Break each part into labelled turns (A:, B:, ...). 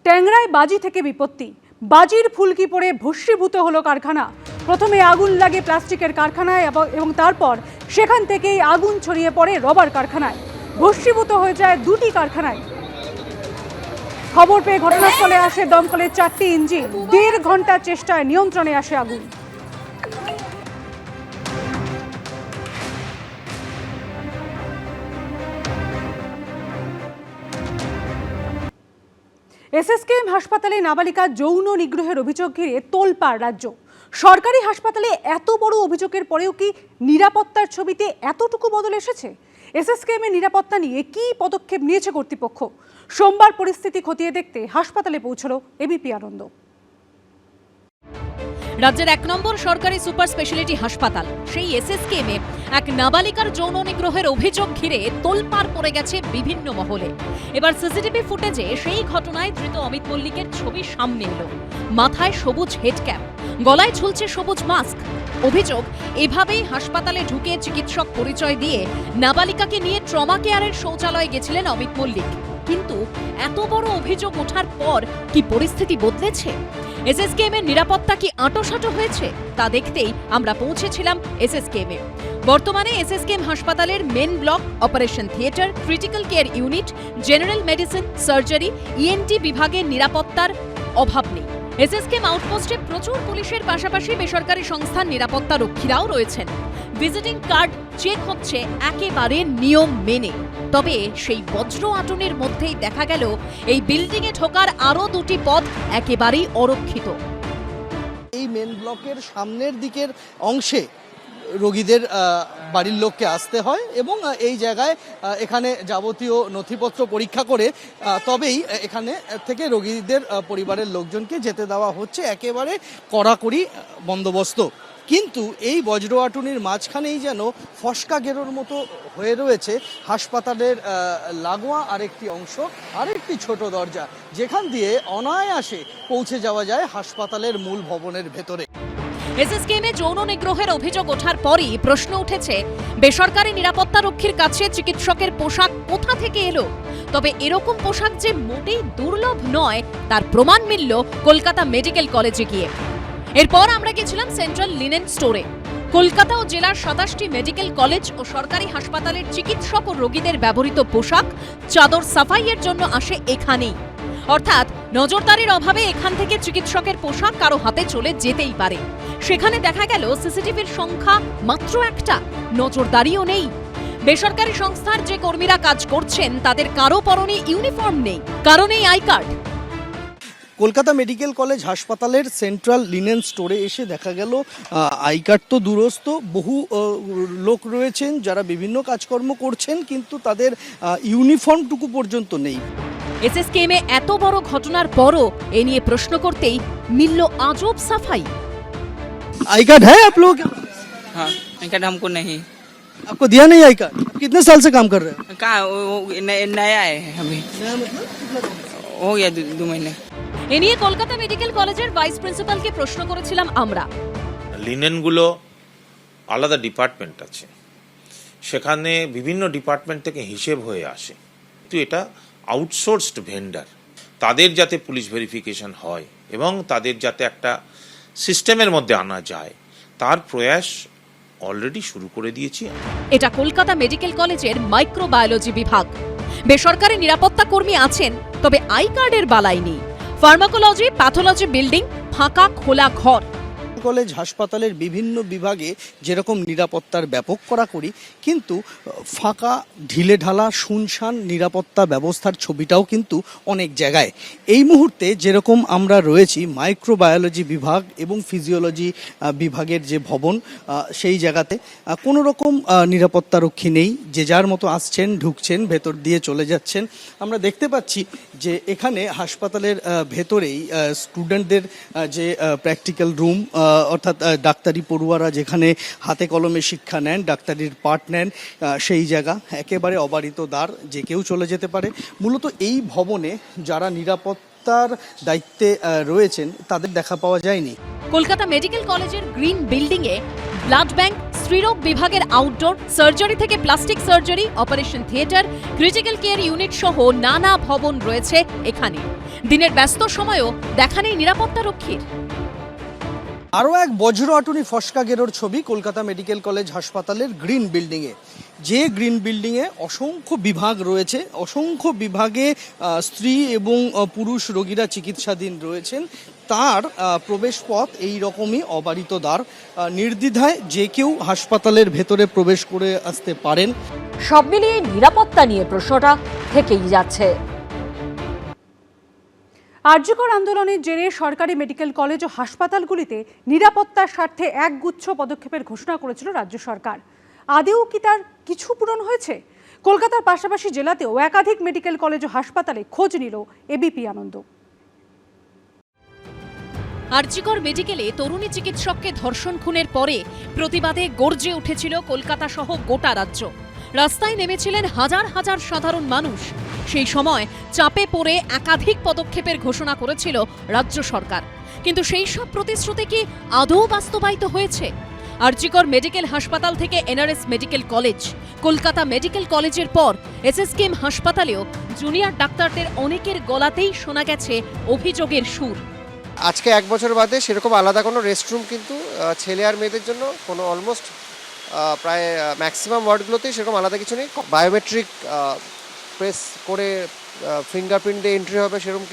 A: ট্যাংরায় বাজি থেকে বিপত্তি, বাজির ফুলকি পড়ে ভস্মীভূত হলো কারখানা। প্রথমে আগুন লাগে প্লাস্টিকের কারখানায় এবং তারপর সেখান থেকেই আগুন ছড়িয়ে পড়ে রবার কারখানায়। ভস্মীভূত হয়ে যায় দুটি কারখানায়। খবর পেয়ে ঘটনাস্থলে আসে দমকলের 4টি ইঞ্জিন। 1.5 ঘন্টার চেষ্টায় নিয়ন্ত্রণে আসে আগুন। এসএসকেএম হাসপাতালে নাবালিকা যৌন নিগ্রহের অভিযোগ ঘিরে তোলপাড় রাজ্য। সরকারি হাসপাতালে এত বড় অভিযোগের পরেও কি নিরাপত্তার ছবিতে এতটুকু বদল এসেছে? এসএসকেএম এর নিরাপত্তা নিয়ে কি পদক্ষেপ নিয়েছে কর্তৃপক্ষ? সোমবার পরিস্থিতি খতিয়ে দেখতে হাসপাতালে পৌঁছল এবিপি আনন্দ।
B: রাজ্যের 1 নম্বর সরকারি সুপার স্পেশালিটি হাসপাতাল সেই এসএসকেএম এ এক নাবালিকার যৌন নিগ্রহের অভিযোগ ঘিরে তোলপাড় পড়ে গেছে বিভিন্ন মহলে। এবার সিসিটিভি ফুটেজে সেই ঘটনায় ধৃত অমিত মল্লিকের ছবি সামনে এলো। মাথায় সবুজ হেড ক্যাপ, গলায় ঝুলছে সবুজ মাস্ক। অভিযোগ, এভাবেই হাসপাতালে ঢুকে চিকিৎসক পরিচয় দিয়ে নাবালিকাকে নিয়ে ট্রমা কেয়ারের শৌচালয়ে গেছিলেন অমিত মল্লিক। কিন্তু এত বড় অভিযোগ ওঠার পর কি পরিস্থিতি বদলেছে? এসএসকেএম এর নিরাপত্তা কি আঁটোসাঁটো হয়েছে? তা দেখতেই আমরা পৌঁছেছিলাম এসএসকেএম এ। বর্তমানে এসএসকেএম হাসপাতালের main block, operation theatre, critical care unit, general medicine, surgery, ENT বিভাগের নিরাপত্তার অভাব নেই। এসএসকেএম আউটপোস্টে প্রচুর পুলিশের পাশাপাশি বেসরকারি সংস্থার নিরাপত্তা রক্ষীরাও রয়েছেন। ভিজিটিং কার্ড চেক হচ্ছে একেবারে নিয়ম মেনে। তবে সেই বজ্র আটনের মধ্যেই দেখা গেল এই বিল্ডিংয়ে ঢোকার আরও 2টি পথ একেবারেই অরক্ষিত।
C: এই মেন ব্লকের সামনের দিকের অংশে রোগীদের বাড়ির লোককে আসতে হয় এবং এই জায়গায় এখানে যাবতীয় নথিপত্র পরীক্ষা করে তবেই এখানে থেকে রোগীদের পরিবারের লোকজনকে যেতে দেওয়া হচ্ছে। একেবারে কড়াকড়ি বন্দোবস্ত। কিন্তু এই বজ্র আটুনির মাঝখানেই যেন ফসকা গেরোর মতো হয়ে রয়েছে হাসপাতালের লাগোয়া আরেকটি অংশ, আরেকটি ছোট দরজা, যেখান দিয়ে অনায়াসে পৌঁছে যাওয়া যায় হাসপাতালের মূল ভবনের ভেতরে।
B: এসএসকেএম এ যৌন নিগ্রহের অভিযোগ ওঠার পরই প্রশ্ন উঠেছে, বেসরকারি নিরাপত্তা রক্ষীর কাছে চিকিৎসকের পোশাক কোথা থেকে এলো? তবে এরকম পোশাক যে মোটেই দুর্লভ নয় তার প্রমাণ মিলল কলকাতা মেডিকেল কলেজে গিয়ে। এরপর আমরা গেছিলাম সেন্ট্রাল লিনেন স্টোরে। কলকাতা ও জেলার 27টি মেডিকেল কলেজ ও সরকারি হাসপাতালের চিকিৎসক ও রোগীদের ব্যবহৃত পোশাক, চাদর সাফাইয়ের জন্য আসে এখানেই। অর্থাৎ নজরদারির অভাবে এখান থেকে চিকিৎসকের পোশাক কারো হাতে চলে যেতেই পারে। সেখানে দেখা গেল সিসিটিভির সংখ্যা মাত্র 1টা, নজরদারিও নেই। বেসরকারি সংস্থার যে কর্মীরা কাজ করছেন তাদের কারো পরনে ইউনিফর্ম নেই, কারণেই I card.
C: Kolkata medical college হাসপাতালের সেন্ট্রাল লিনেন স্টোরে এসে দেখা গেল আই কার্ড তো দূরস্থ, বহু লোক রয়েছেন যারা বিভিন্ন কাজকর্ম করছেন, কিন্তু তাদের ইউনিফর্মটুকু পর্যন্ত নেই।
B: এসএসকেএম এ এত বড় ঘটনার পরও এ নিয়ে প্রশ্ন করতেই মিলল আজব সাফাই।
C: आई कार्ड है आप लोगों के?
D: हाँ, आई कार्ड हमको नहीं।
C: आपको दिया नहीं आई कार्ड? कितने साल से काम कर रहे हैं?
D: कहाँ नया है अभी,
C: नया मतलब कितना दिन?
D: हो गया 2 महीने।
B: এ নিয়ে কলকাতা মেডিকেল কলেজের ভাইস প্রিন্সিপালকে প্রশ্ন করেছিলাম আমরা।
E: লিনেনগুলো আলাদা ডিপার্টমেন্ট আছে, সেখানে বিভিন্ন ডিপার্টমেন্ট থেকে হিসেব হয়ে আসে, কিন্তু এটা আউটসোর্সড ভেন্ডার। তাদের যাতে পুলিশ ভেরিফিকেশন হয় এবং তাদের যাতে একটা সিস্টেমের মধ্যে আনা যায় তার প্রয়াস অলরেডি শুরু করে দিয়েছি।
B: এটা কলকাতা মেডিকেল কলেজের মাইক্রোবায়োলজি বিভাগ। বেসরকারি নিরাপত্তা কর্মী আছেন, তবে আই কার্ডের বালাই নেই। ফার্মাকোলজি, প্যাথোলজি বিল্ডিং, ফাঁকা খোলা ঘর।
C: কলেজ হাসপাতালের বিভিন্ন বিভাগে যেরকম নিরাপত্তার ব্যাপক কড়াকড়ি, কিন্তু ফাঁকা ঢিলে ঢালা শুনশান নিরাপত্তা ব্যবস্থার ছবিটাও কিন্তু অনেক জায়গায়। এই মুহূর্তে যেরকম আমরা রয়েছি মাইক্রোবায়োলজি বিভাগ এবং ফিজিওলজি বিভাগের যে ভবন, সেই জায়গাতে কোনো রকম নিরাপত্তারক্ষী নেই। যে যার মতো আসছেন, ঢুকছেন, ভেতর দিয়ে চলে যাচ্ছেন। আমরা দেখতে পাচ্ছি যে এখানে হাসপাতালের ভেতরেই স্টুডেন্টদের যে প্র্যাকটিক্যাল রুম, অর্থাৎ ডাক্তারি পড়ুয়ারা যেখানে হাতে কলমে শিক্ষা নেন, ডাক্তারির পাঠ নেন, সেই জায়গা একেবারে অবারিত দ্বার, যে কেউ চলে যেতে পারে। মূলত এই ভবনে যারা নিরাপত্তার দায়িত্বে রয়েছেন তাদের দেখা পাওয়া যায়নি।
B: কলকাতা মেডিকেল কলেজের গ্রিন বিল্ডিং এ ব্লাড ব্যাংক, স্ত্রীরোগ বিভাগের আউটডোর, সার্জারি থেকে plastic surgery, operation theatre, critical care unit সহ নানা ভবন রয়েছে এখানে। দিনের ব্যস্ত সময়েও দেখা নেই নিরাপত্তা রক্ষীর।
C: আরও এক বজ্র আটুনি ফসকা গেরোর ছবি কলকাতা মেডিকেল কলেজ হাসপাতালের গ্রিন বিল্ডিংয়ে। যে গ্রিন বিল্ডিংয়ে অসংখ্য বিভাগ রয়েছে, অসংখ্য বিভাগে স্ত্রী এবং পুরুষ রোগীরা চিকিৎসাধীন রয়েছেন, তার প্রবেশ পথ এই রকমই অবারিত দ্বার। নির্দ্বিধায় যে কেউ হাসপাতালের ভেতরে প্রবেশ করে আসতে পারেন।
F: সব মিলিয়ে নিরাপত্তা নিয়ে প্রশ্নটা থেকেই যাচ্ছে।
A: আরজিকর আন্দোলনের জেরে সরকারি মেডিকেল কলেজ ও হাসপাতালগুলিতে নিরাপত্তার স্বার্থে একগুচ্ছ পদক্ষেপের ঘোষণা করেছিল রাজ্য সরকার। আদেও কি তার কিছু পূরণ হয়েছে? কলকাতার পাশাপাশি জেলাতেও একাধিক মেডিকেল কলেজ ও হাসপাতালে খোঁজ নিল এবিপি আনন্দ।
B: আরজিকর মেডিকেলে তরুণী চিকিৎসককে ধর্ষণ খুনের পরে প্রতিবাদে গর্জে উঠেছিল কলকাতা সহ গোটা রাজ্য। রাস্তায় নেমেছিলেন হাজার হাজার সাধারণ মানুষ। সেই সময় চাপে পড়ে একাধিক পদক্ষেপের ঘোষণা করেছিল রাজ্য সরকার, কিন্তু সেই সব প্রতিশ্রুতি কি আদৌ বাস্তবায়িত হয়েছে? আরজিকর মেডিকেল হাসপাতাল থেকে NRS medical college, Kolkata medical কলেজের পর এসএসকেএম হাসপাতালেও জুনিয়র ডাক্তারদের অনেকের গলাতেই শোনা গেছে অভিযোগের সুর।
G: আজকে 1 বছর বাদে সেরকম আলাদা কোনো রেস্টরুম কিন্তু ছেলে আর মেয়েদের জন্য কোনো অলমোস্ট প্রায় ম্যাক্সিমাম ওয়ার্ডগুলোতেই সেরকম আলাদা কিছু নেই। বায়োমেট্রিক প্রেস করে ফিঙ্গারপ্রিন্ট দিয়ে এন্ট্রি হবে সেরকম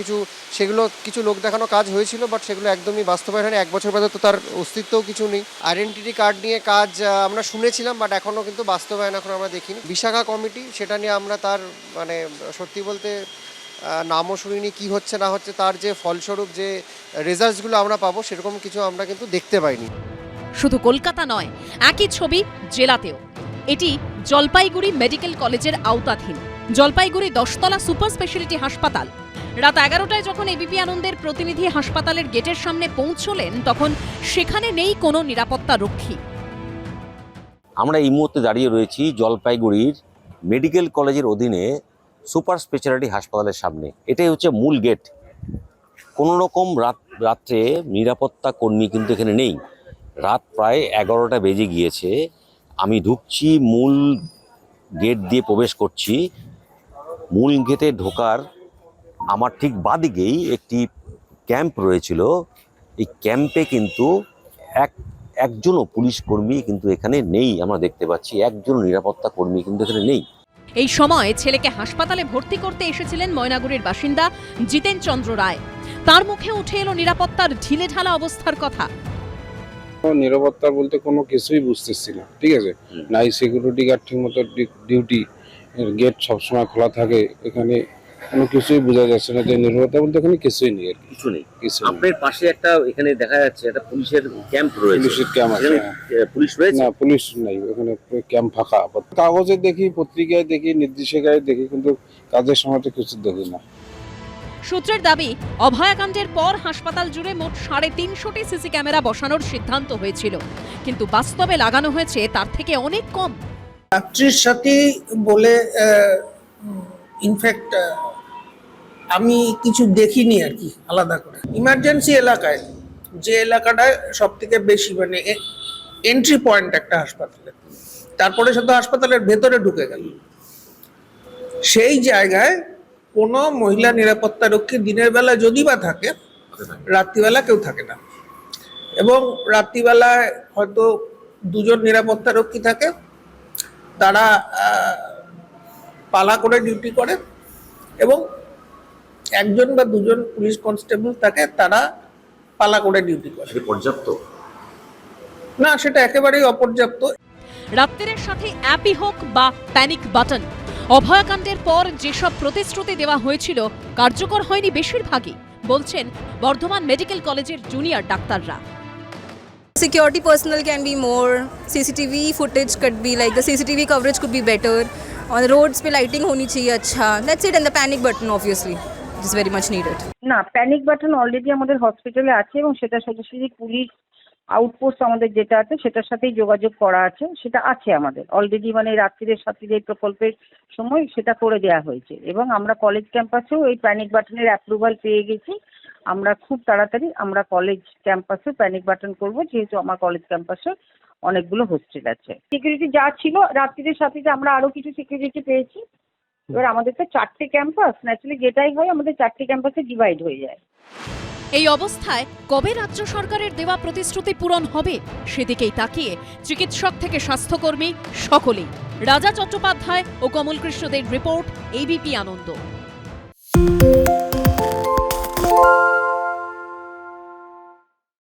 G: সেগুলো কিছু লোক দেখানো কাজ হয়েছিল, বাট সেগুলো একদমই বাস্তবায়ন হয়নি। 1 বছর বাদে তো তার অস্তিত্বও কিছু নেই। আইডেন্টিটি কার্ড নিয়ে কাজ আমরা শুনেছিলাম, বাট এখনও কিন্তু বাস্তবায়ন এখন আমরা দেখিনি। বিশাখা কমিটি, সেটা নিয়ে আমরা তার মানে সত্যি বলতে নামও শুনিনি, কি হচ্ছে না হচ্ছে, তার যে ফলস্বরূপ যে রেজাল্টসগুলো আমরা পাবো সেরকম কিছু আমরা কিন্তু দেখতে পাইনি।
B: শুধু কলকাতা নয়, একই ছবি জেলাতেও। এটি জলপাইগুড়ি মেডিকেল কলেজের আওতাধীন জলপাইগুড়ি 10তলা সুপার স্পেশালিটি হাসপাতাল। রাত 11টায় যখন এবিপি আনন্দের প্রতিনিধি হাসপাতালের গেটের সামনে পৌঁছলেন, তখন সেখানে নেই কোনো নিরাপত্তা রক্ষী।
H: আমরা এই মুহূর্তে দাঁড়িয়ে রয়েছি জলপাইগুড়ির মেডিকেল কলেজের অধীনে সুপার স্পেশালিটি হাসপাতালের সামনে। এটাই হচ্ছে মূল গেট। কোনো রকম রাত্রে নিরাপত্তা কর্মী কিন্তু এখানে নেই। রাত প্রায় 11টা বেজে গিয়েছে। আমি ঢুকছি, মূল গেট দিয়ে প্রবেশ করছি। মূল গেটে ঢোকার আমার ঠিক বাদিকেই একটি ক্যাম্প রয়েছিল। এই ক্যাম্পে কিন্তু একজনও পুলিশ কর্মী কিন্তু এখানে নেই। আমরা দেখতে পাচ্ছি একজন নিরাপত্তা কর্মী কিন্তু এখানে নেই।
B: এই সময় ছেলেকে হাসপাতালে ভর্তি করতে এসেছিলেন ময়নাগুড়ির বাসিন্দা জিতেন চন্দ্র রায়। তার মুখে উঠে এলো নিরাপত্তার ঢিলেঢালা অবস্থার কথা।
I: নিরাপত্তা বলতে কোনো কিছুই বুঝতেছি না, ঠিক আছে। নাই সিকিউরিটি গার্ড ঠিক মতো ডিউটি, গেট সবসময় খোলা থাকে, এখানে কোনো কিছুই বোঝা যাচ্ছে না যে নিরাপত্তা বলতে এখানে কিছুই নেই। আর
H: কিছু নেই। আপনার পাশে একটা এখানে দেখা যাচ্ছে একটা পুলিশের ক্যাম্প রয়েছে।
I: পুলিশের ক্যাম্প আছে,
H: পুলিশ রয়েছে
I: না পুলিশ নাই এখানে, ক্যাম্প ফাঁকা। কাগজে দেখি, পত্রিকায় দেখি, নির্দেশিকায় দেখি, কিন্তু কাজের সময় তো কিছু দেখি না।
B: সূত্রের দাবি, অভয়াকাণ্ডের পর হাসপাতাল জুড়ে মোট 350টি সিসি ক্যামেরা বসানোর সিদ্ধান্ত হয়েছিল, কিন্তু বাস্তবে লাগানো হয়েছে তার থেকে অনেক কম।
J: রাত্রির সাথে বলে ইনফ্যাক্ট আমি কিছু দেখিনি আর কি আলাদা করে। ইমার্জেন্সি এলাকায়, যে এলাকাটায় সব থেকে বেশি মানে এন্ট্রি পয়েন্ট একটা হাসপাতালে, তারপরে শুধু হাসপাতালের ভেতরে ঢুকে গেল, সেই জায়গায় কোনো মহিলা নিরাপত্তা রক্ষী দিনের বেলা যদি বা থাকে, রাত্রিবেলা কেউ থাকে না। এবং রাত্রিবেলায় হয়তো 2জন নিরাপত্তা রক্ষী থাকে, তারা পালা করে ডিউটি করে, এবং 1জন বা 2জন পুলিশ কনস্টেবল থাকে, তারা পালা করে ডিউটি করে।
H: পর্যাপ্ত
J: না, সেটা একেবারেই অপর্যাপ্ত।
B: রাত্রির সাথে অ্যাপই হোক বা প্যানিক বাটন, অভয়াকাণ্ডের পর যেসব প্রতিশ্রুতি দেওয়া হয়েছিল কার্যকর হয়নি বেশিরভাগই, বলছেন বর্ধমান মেডিকেল কলেজের জুনিয়র ডাক্তাররা।
K: Security personnel can be more, CCTV footage could be like the CCTV coverage could be better, on the roads पे lighting होनी चाहिए अच्छा, that's it, and the panic button obviously is very much needed.
L: না, panic button already আমাদের হসপিটালে আছে এবং সেটা সোজাসুজি পুলিশ আউটপোস্ট আমাদের যেটা আছে সেটার সাথেই যোগাযোগ করা আছে, সেটা আছে আমাদের অলরেডি, মানে রাত্রিদের সাথে যে প্রকল্পের সময় সেটা করে দেওয়া হয়েছে, এবং আমরা কলেজ ক্যাম্পাসেও এই প্যানিক বাটনের অ্যাপ্রুভাল পেয়ে গেছি। আমরা খুব তাড়াতাড়ি আমরা কলেজ ক্যাম্পাসে প্যানিক বাটন করব, যেহেতু আমার কলেজ ক্যাম্পাসে অনেকগুলো হোস্টেল আছে। সিকিউরিটি যা ছিল রাত্রিদের সাথে যে আমরা আরো কিছু সিকিউরিটি পেয়েছি। এবার আমাদের তো 4টে ক্যাম্পাস, ন্যাচুরালি যেটাই হয় আমাদের 4টে ক্যাম্পাসে ডিভাইড হয়ে যায়।
B: এই অবস্থায় কবে রাজ্য সরকারের দেওয়া প্রতিশ্রুতি পূরণ হবে সেদিকেই তাকিয়ে চিকিৎসক থেকে স্বাস্থ্যকর্মী সকলেই। রাজা চট্টোপাধ্যায় ও কমল কৃষ্ণদের রিপোর্ট, এবিপি আনন্দ।